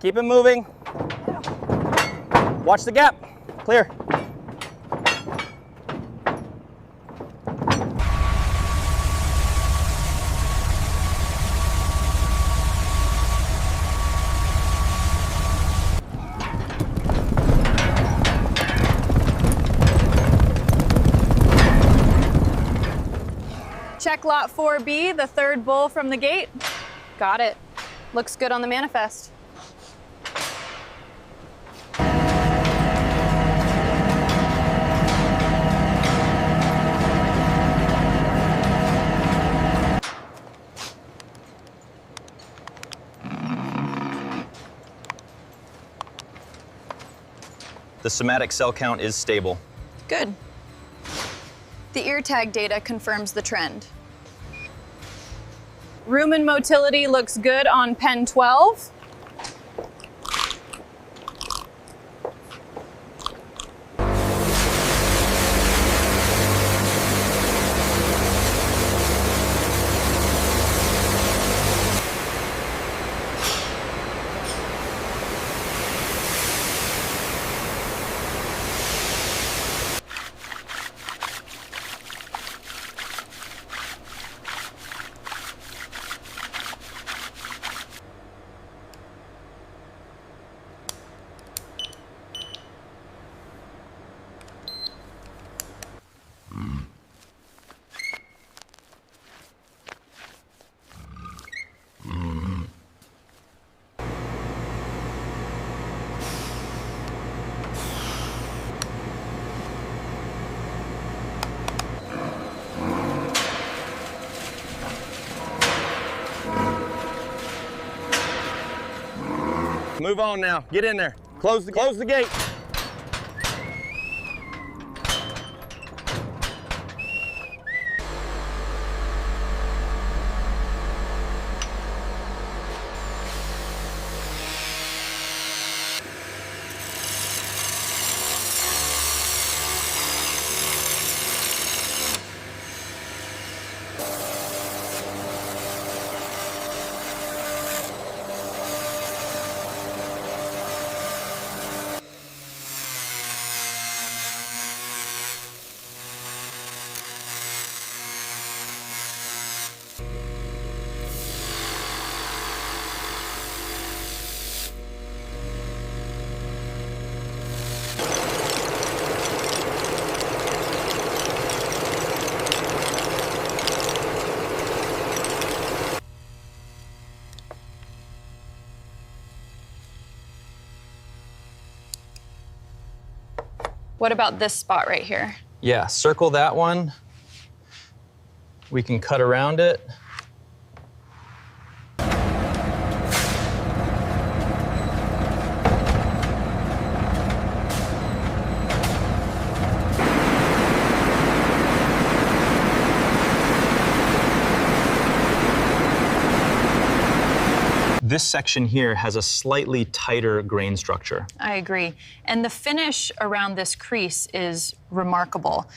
Keep it moving. Watch the gap. Clear. Check lot 4B, the third bull from the gate. Got it. Looks good on the manifest. The somatic cell count is stable. Good. The ear tag data confirms the trend. Rumen motility looks good on pen 12. Move on now. Get in there. Close the gate. What about this spot right here? Yeah, circle that one. We can cut around it. This section here has a slightly tighter grain structure. I agree. And the finish around this crease is remarkable.